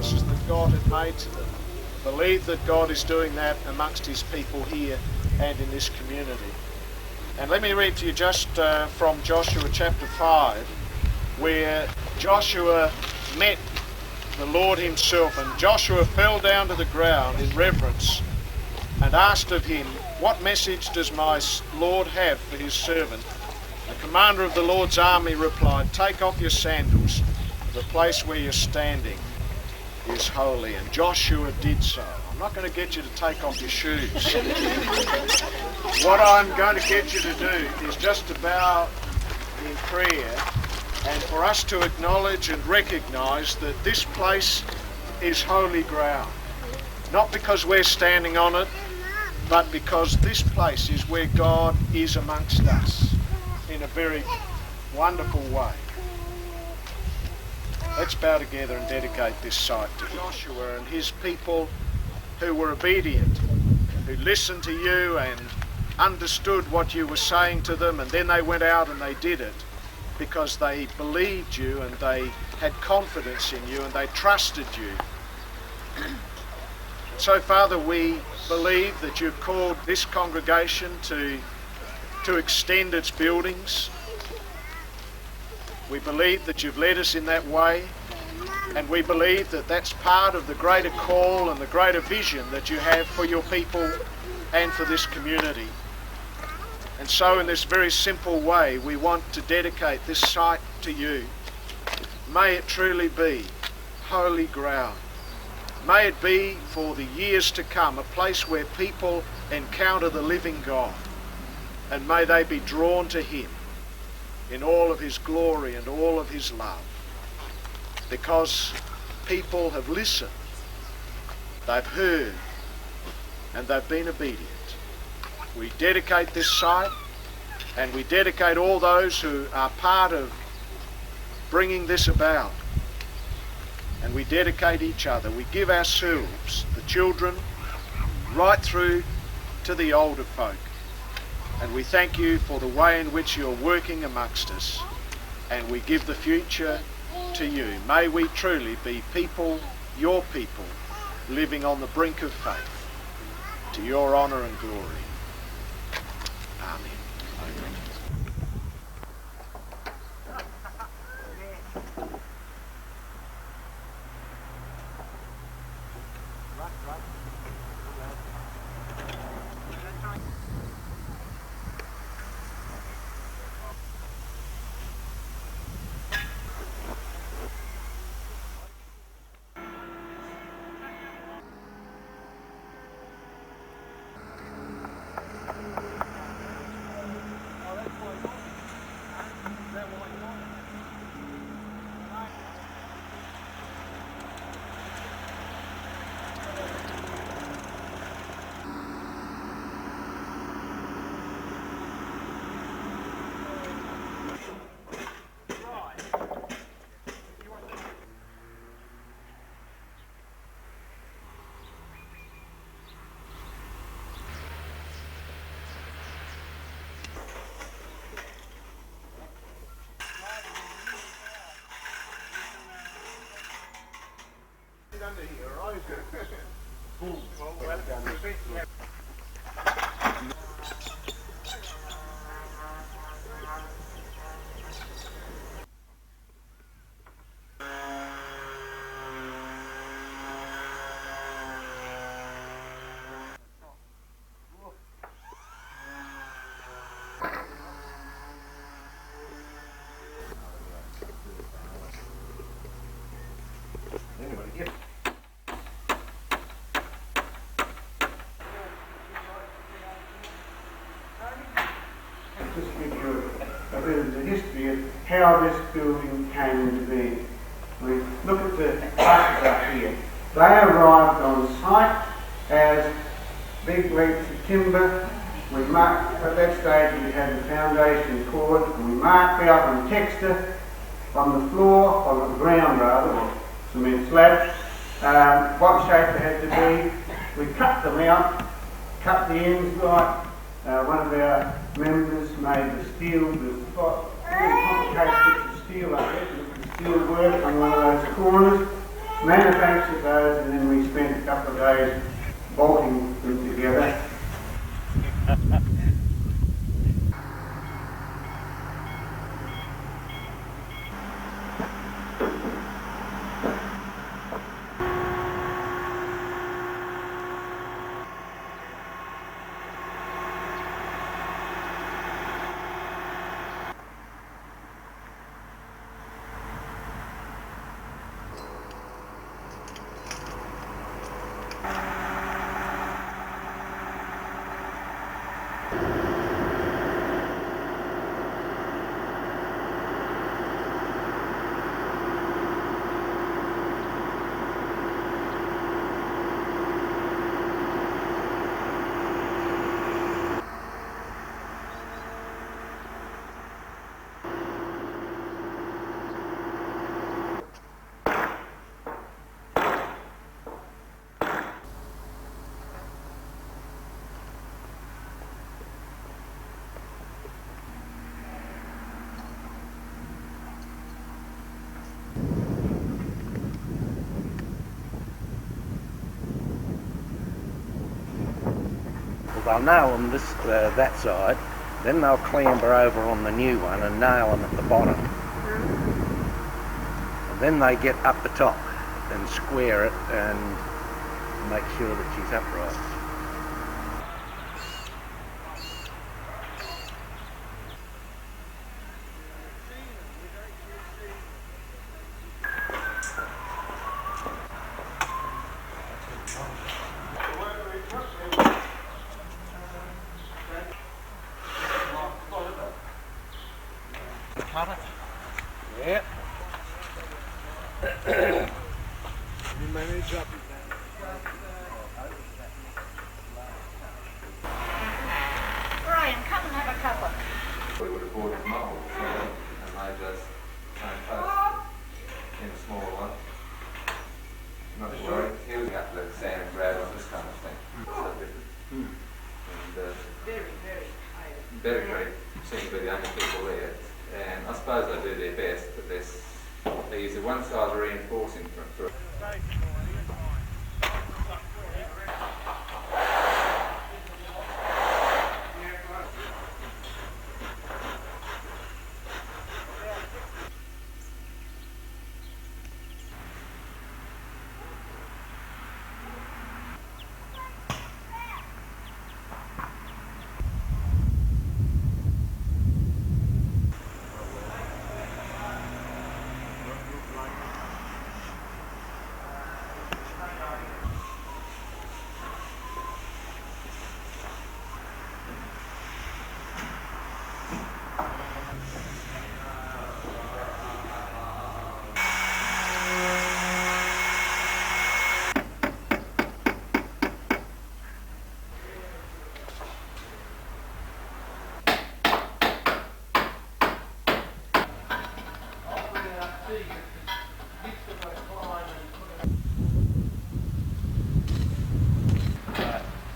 promises that God had made to them. Believe that God is doing that amongst his people here and in this community. And let me read to you just from Joshua chapter 5, where Joshua met the Lord himself, and Joshua fell down to the ground in reverence and asked of him, "What message does my Lord have for his servant?" The commander of the Lord's army replied, "Take off your sandals. The place where you're standing is holy." And Joshua did so. I'm not going to get you to take off your shoes. What I'm going to get you to do is just to bow in prayer and for us to acknowledge and recognise that this place is holy ground. Not because we're standing on it, but because this place is where God is amongst us in a very wonderful way. Let's bow together and dedicate this site to Joshua and his people who were obedient, who listened to you and understood what you were saying to them, and then they went out and they did it because they believed you and they had confidence in you and they trusted you. So, Father, we believe that you've called this congregation to extend its buildings. We believe that you've led us in that way, and we believe that that's part of the greater call and the greater vision that you have for your people and for this community. And so in this very simple way, we want to dedicate this site to you. May it truly be holy ground. May it be for the years to come a place where people encounter the living God, and may they be drawn to him in all of his glory and all of his love, because people have listened, they've heard, and they've been obedient. We dedicate this site, and we dedicate all those who are part of bringing this about, and we dedicate each other. We give ourselves, the children, right through to the older folk. And we thank you for the way in which you're working amongst us, and we give the future to you. May we truly be people, your people, living on the brink of faith, to your honour and glory. Amen. Just give you a bit of the history of how this building came into being. We look at the buses up here. They arrived on site as big lengths of timber. We marked, at that stage we had the foundation poured, and we marked out on texture on the floor, on the ground rather, or cement slabs, what shape they had to be. We cut them out, cut the ends like one of our members made the steel, there's very complicated bits of steel up there, the steel work on one of those corners. manufactured those, and then we spent a couple of days bolting them together. They'll nail them that side, then they'll clamber over on the new one and nail them at the bottom. And then they get up the top and square it and make sure that she's upright. Yeah. You manage up Brian, come and have a cuppa. We would have bought a mould and made us same place in a smaller one. Not sure. He was up the sand and gravel, this kind of thing. So different. And Better Creek seem to be the only people there. And I suppose they do their best, but they use a one-size reinforcing for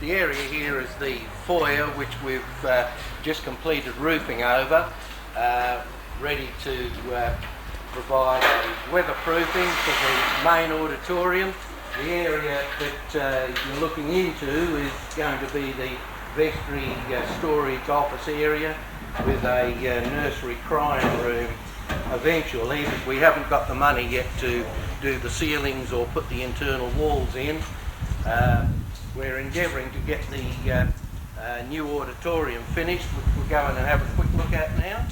The area here is the foyer, which we've just completed roofing over, ready to provide a weatherproofing for the main auditorium. The area that you're looking into is going to be the vestry storage office area with a nursery crying room eventually, but we haven't got the money yet to do the ceilings or put the internal walls in. We're endeavouring to get the new auditorium finished, which we'll go in and have a quick look at now.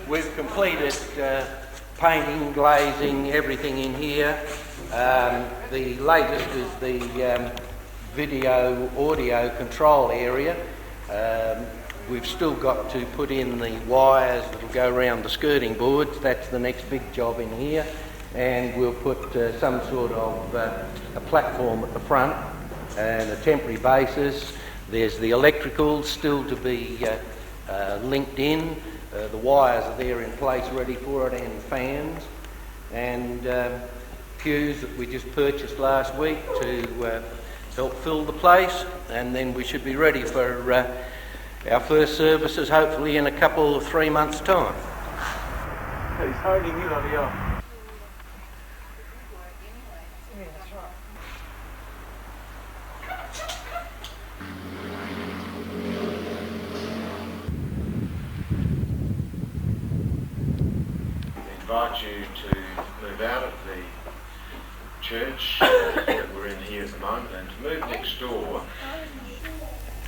We've completed painting, glazing, everything in here. The latest is the video audio control area. We've still got to put in the wires that will go around the skirting boards. That's the next big job in here. And we'll put some sort of a platform at the front and a temporary basis. There's the electricals still to be linked in. The wires are there in place ready for it, and fans. And pews that we just purchased last week to help fill the place. And then we should be ready for Our first service is hopefully in a couple of 3 months' time. He's holding in on the arm. Invite you to move out of the church that we're in here at the moment and to move next door.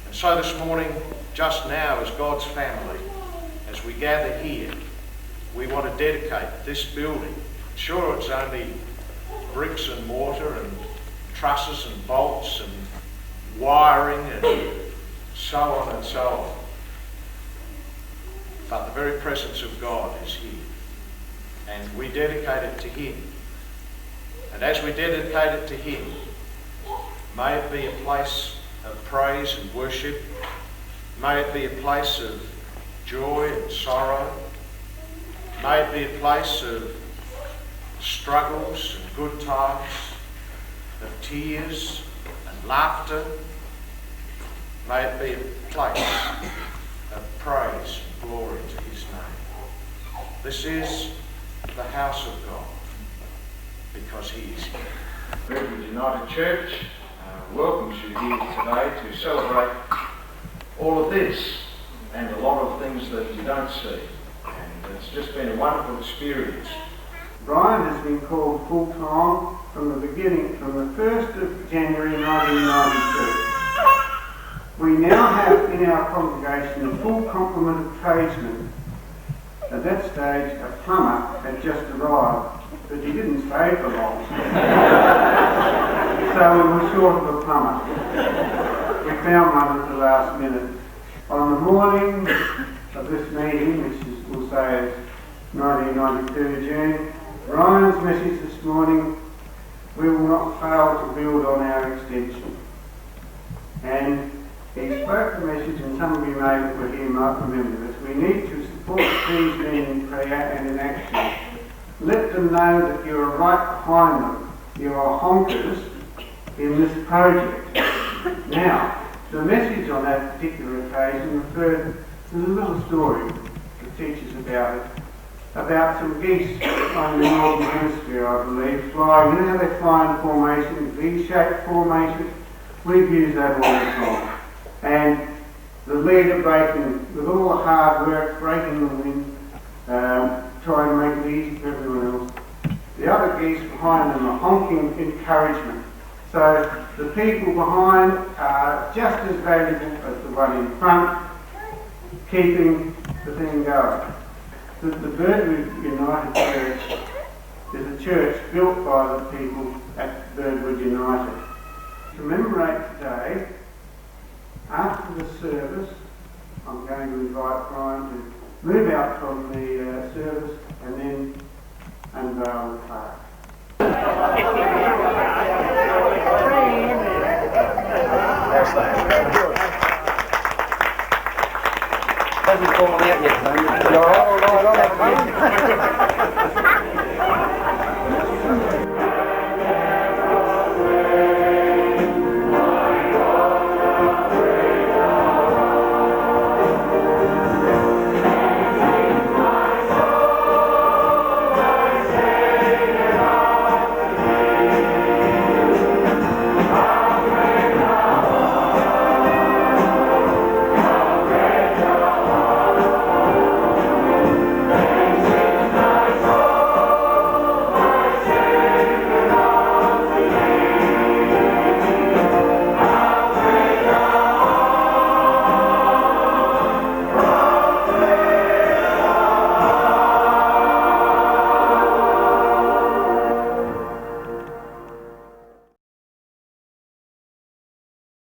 And so this morning, just now, as God's family, as we gather here, we want to dedicate this building. Sure, it's only bricks and mortar and trusses and bolts and wiring and so on and so on. But the very presence of God is here. And we dedicate it to Him. And as we dedicate it to Him, may it be a place of praise and worship. May it be a place of joy and sorrow. May it be a place of struggles and good times, of tears and laughter. May it be a place of praise and glory to His name. This is the house of God, because He is here. Birdwood United Church welcomes you here today to celebrate all of this and a lot of things that you don't see. And it's just been a wonderful experience. Brian has been called full-time from the beginning, from the 1st of January 1992. We now have in our congregation a full complement of tradesmen. At that stage, a plumber had just arrived, but he didn't stay for long. So we were short of a plumber. We found one at the last minute. On the morning of this meeting, which is, we'll say is 1992 June, Ryan's message this morning, we will not fail to build on our extension. And he spoke the message, and some of you may were here might remember this. We need to support these men in prayer and in action. Let them know that you are right behind them. You are honkers in this project. Now, the message on that particular occasion referred to a little story that teaches about some geese on the northern hemisphere, I believe, flying. You know how they fly in formation, V-shaped formation? We've used that all the time. And the leader breaking, with all the hard work, breaking the wind, trying to make it easy for everyone else. The other geese behind them are honking encouragement. So the people behind are just as valuable as the one in front, keeping the thing going. The Birdwood United Church is a church built by the people at Birdwood United. To commemorate today, after the service, I'm going to invite Brian to move out from the service and then unveil the plaque. Hasn't fallen out yet, son.